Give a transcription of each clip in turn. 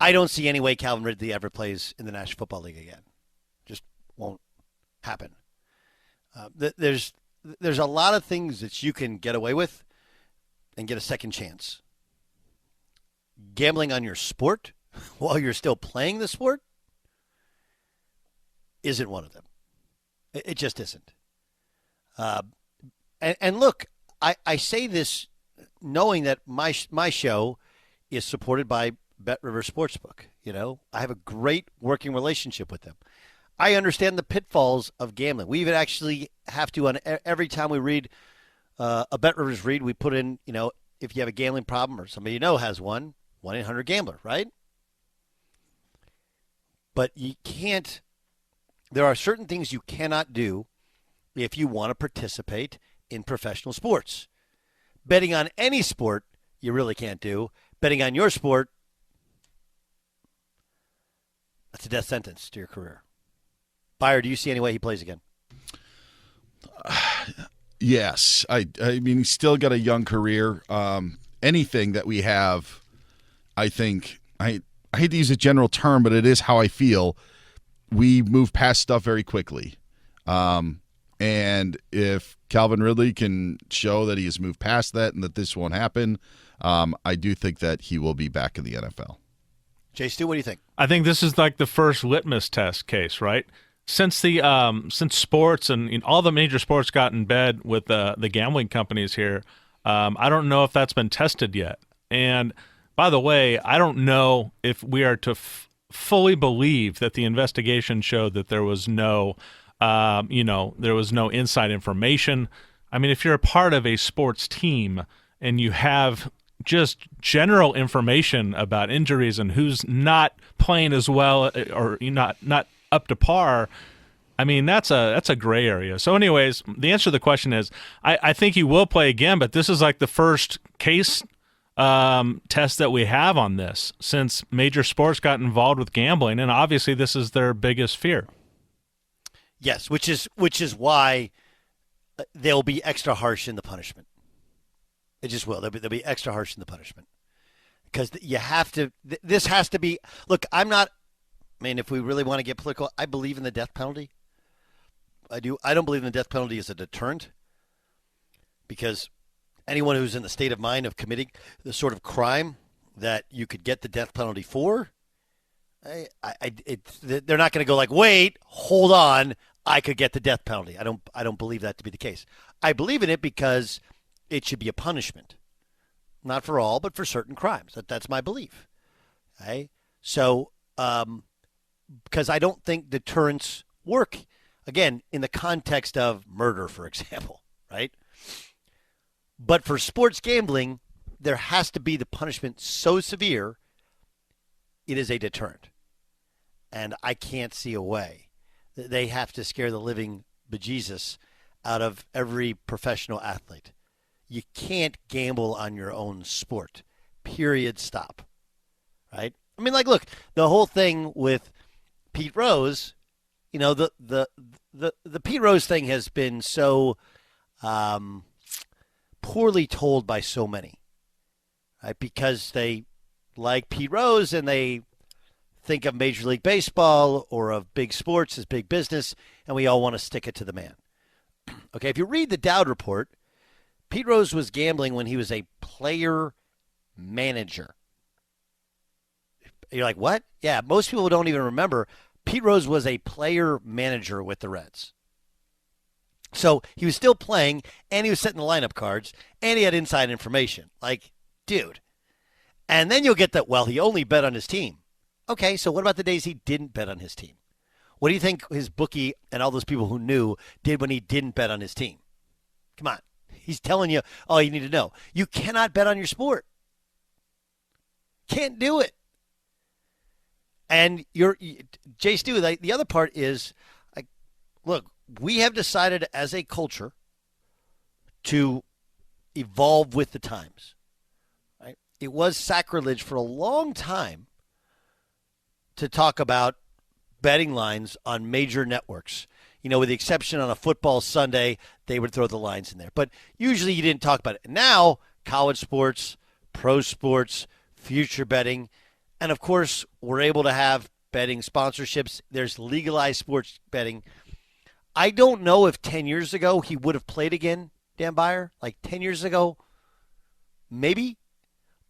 I don't see any way Calvin Ridley ever plays in the National Football League again. Just won't happen. There's a lot of things that you can get away with and get a second chance. Gambling on your sport while you're still playing the sport isn't one of them. It just isn't. And look, I say this knowing that my show is supported by Bet River Sportsbook. You know, I have a great working relationship with them. I understand the pitfalls of gambling. We even actually have to, on every time we read a Bet Rivers read, we put in, you know, if you have a gambling problem or somebody you know has one, 1-800-GAMBLER, right? But you can't, there are certain things you cannot do if you want to participate in professional sports. Betting on any sport, you really can't do. Betting on your sport, that's a death sentence to your career. Byer, do you see any way he plays again? Yes. I mean, he's still got a young career. Anything that we have, I think, I hate to use a general term, but it is how I feel. We move past stuff very quickly. And if Calvin Ridley can show that he has moved past that and that this won't happen, I do think that he will be back in the NFL. Jay Stu, what do you think? I think this is like the first litmus test case, right? Since since sports and all the major sports got in bed with the gambling companies here, I don't know if that's been tested yet. And by the way, I don't know if we are to fully believe that the investigation showed that there was no, there was no inside information. I mean, if you're a part of a sports team and you have just general information about injuries and who's not playing as well or not up to par, I mean, that's a gray area. So anyways, the answer to the question is I think he will play again, but this is like the first case test that we have on this since major sports got involved with gambling, and obviously this is their biggest fear. Yes, which is why they'll be extra harsh in the punishment. It just will. They'll be extra harsh in the punishment because you have to. This has to be. Look, I'm not. I mean, if we really want to get political, I believe in the death penalty. I do. I don't believe in the death penalty as a deterrent because anyone who's in the state of mind of committing the sort of crime that you could get the death penalty for, they're not going to go like, wait, hold on, I could get the death penalty. I don't believe that to be the case. I believe in it because it should be a punishment, not for all, but for certain crimes. That's my belief. Okay? So, because I don't think deterrents work, again, in the context of murder, for example, right? But for sports gambling, there has to be the punishment so severe, it is a deterrent. And I can't see a way. They have to scare the living bejesus out of every professional athlete. You can't gamble on your own sport. Period. Stop. Right? I mean, like, look, the whole thing with Pete Rose, you know, the Pete Rose thing has been so poorly told by so many, right? Because they like Pete Rose and they think of Major League Baseball or of big sports as big business, and we all want to stick it to the man. Okay, if you read the Dowd report, Pete Rose was gambling when he was a player manager. You're like, what? Yeah, most people don't even remember. Pete Rose was a player manager with the Reds. So he was still playing, and he was setting the lineup cards, and he had inside information. Like, dude. And then you'll get that, well, he only bet on his team. Okay, so what about the days he didn't bet on his team? What do you think his bookie and all those people who knew did when he didn't bet on his team? Come on. He's telling you all you need to know. You cannot bet on your sport. Can't do it. And Jay Stu, the other part is, like, look, we have decided as a culture to evolve with the times. Right? It was sacrilege for a long time to talk about betting lines on major networks. You know, with the exception on a football Sunday, they would throw the lines in there. But usually you didn't talk about it. Now, college sports, pro sports, future betting, And, of course, we're able to have betting sponsorships. There's legalized sports betting. I don't know if 10 years ago he would have played again, Dan Byer. Like 10 years ago, maybe.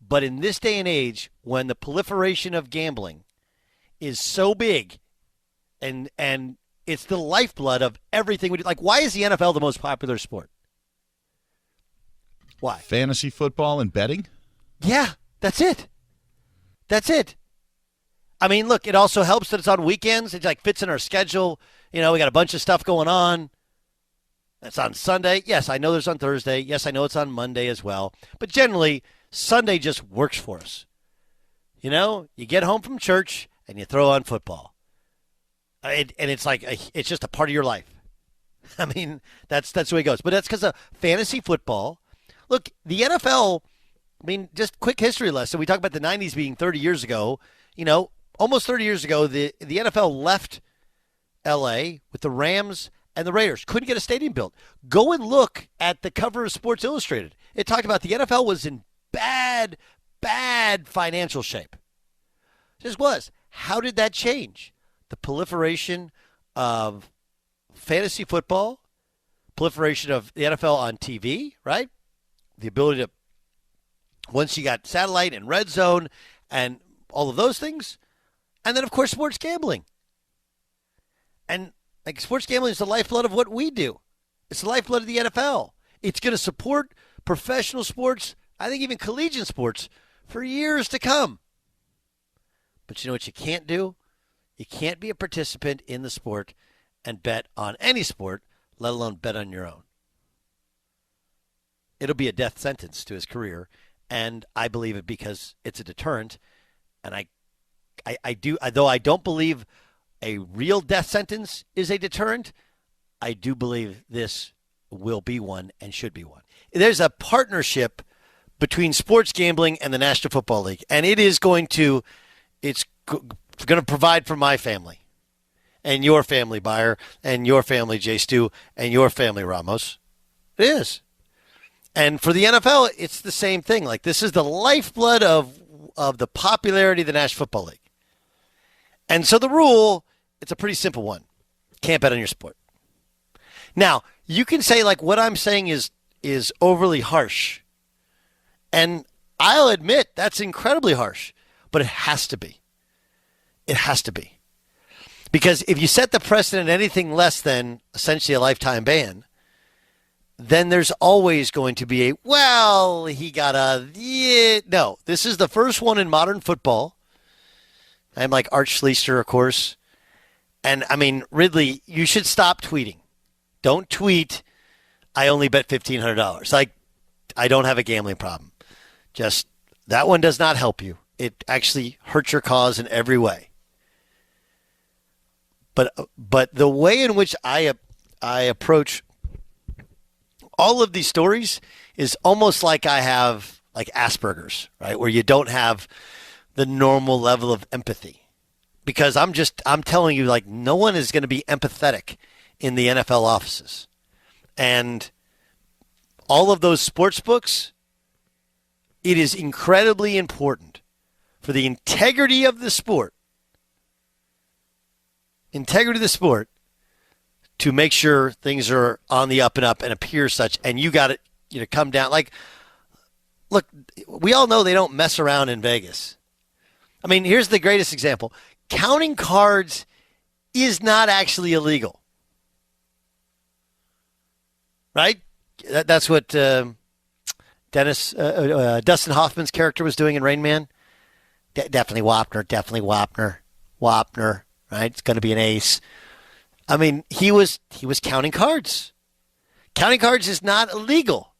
But in this day and age, when the proliferation of gambling is so big and it's the lifeblood of everything we do. Like, why is the NFL the most popular sport? Why? Fantasy football and betting? Yeah, that's it. That's it. I mean, look, it also helps that it's on weekends. It like fits in our schedule. You know, we got a bunch of stuff going on. It's on Sunday. Yes, I know there's on Thursday. Yes, I know it's on Monday as well. But generally, Sunday just works for us. You know, you get home from church and you throw on football. And it's like, it's just a part of your life. I mean, that's the way it goes. But that's because of fantasy football. Look, the NFL, I mean, just quick history lesson. We talk about the 90s being 30 years ago. You know, almost 30 years ago, the NFL left L.A. with the Rams and the Raiders. Couldn't get a stadium built. Go and look at the cover of Sports Illustrated. It talked about the NFL was in bad financial shape. It just was. How did that change? The proliferation of fantasy football, proliferation of the NFL on TV, right? The ability to, once you got satellite and red zone and all of those things, and then, of course, sports gambling. And like sports gambling is the lifeblood of what we do. It's the lifeblood of the NFL. It's going to support professional sports, I think even collegiate sports, for years to come. But you know what you can't do? You can't be a participant in the sport and bet on any sport, let alone bet on your own. It'll be a death sentence to his career, and I believe it because it's a deterrent. And I do, though I don't believe a real death sentence is a deterrent, I do believe this will be one and should be one. There's a partnership between sports gambling and the National Football League, and it's going to provide for my family and your family, Byer, and your family, Jay Stu, and your family, Ramos. It is. And for the NFL, it's the same thing. Like, this is the lifeblood of the popularity of the National Football League. And so the rule, it's a pretty simple one. Can't bet on your sport. Now, you can say, like, what I'm saying is overly harsh. And I'll admit that's incredibly harsh. But it has to be. It has to be. Because if you set the precedent anything less than essentially a lifetime ban, then there's always going to be no, this is the first one in modern football. I'm like Art Schleicher, of course. And, I mean, Ridley, you should stop tweeting. Don't tweet, I only bet $1,500. Like, I don't have a gambling problem. Just, that one does not help you. It actually hurts your cause in every way. But the way in which I approach all of these stories is almost like I have like Asperger's, right? Where you don't have the normal level of empathy. Because I'm telling you, like, no one is going to be empathetic in the NFL offices. And all of those sports books, it is incredibly important for the integrity of the sport, to make sure things are on the up and up and appear such, and you got it, come down. Like, look, we all know they don't mess around in Vegas. I mean, here's the greatest example. Counting cards is not actually illegal. Right? That's what Dustin Hoffman's character was doing in Rain Man. Definitely Wapner. Right? It's going to be an ace. I mean, he was counting cards. Counting cards is not illegal,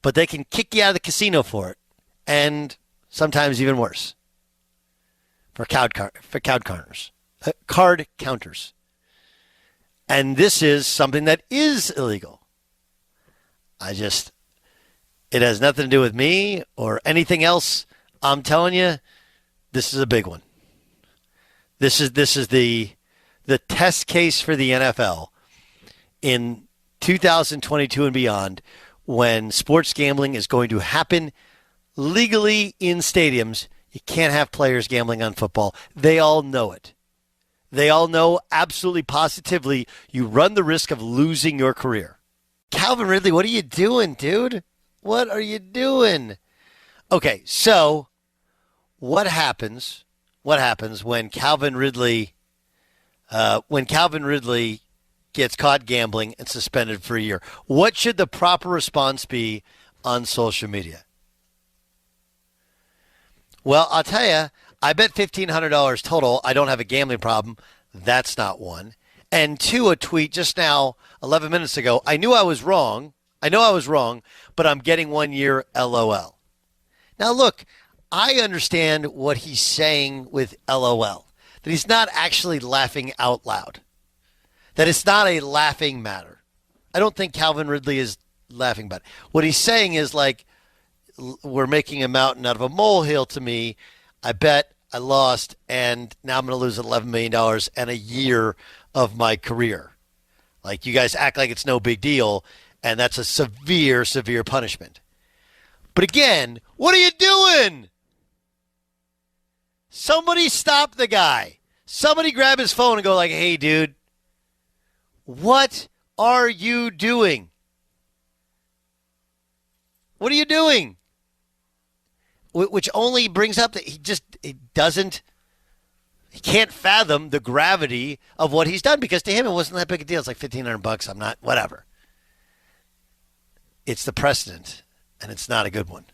but they can kick you out of the casino for it, and sometimes even worse for card counters. And this is something that is illegal. It has nothing to do with me or anything else. I'm telling you, this is a big one. This is the test case for the NFL in 2022 and beyond, when sports gambling is going to happen legally in stadiums. You can't have players gambling on football. They all know it. They all know absolutely positively you run the risk of losing your career. Calvin Ridley, what are you doing, dude? What are you doing? Okay, so what happens when Calvin Ridley gets caught gambling and suspended for a year? What should the proper response be on social media? Well, I'll tell you, I bet $1,500 total. I don't have a gambling problem. That's not one. And two, a tweet just now, 11 minutes ago. I knew I was wrong. But I'm getting 1 year LOL. Now, look, I understand what he's saying with LOL, that he's not actually laughing out loud, that it's not a laughing matter. I don't think Calvin Ridley is laughing about it. What he's saying is like, we're making a mountain out of a molehill to me. I bet I lost, and now I'm going to lose $11 million and a year of my career. Like, you guys act like it's no big deal, and that's a severe, severe punishment. But again, what are you doing? Somebody stop the guy. Somebody grab his phone and go like, hey, dude, what are you doing? What are you doing? Which only brings up that he can't fathom the gravity of what he's done, because to him it wasn't that big a deal. It's like $1,500. I'm not, whatever. It's the precedent, and it's not a good one.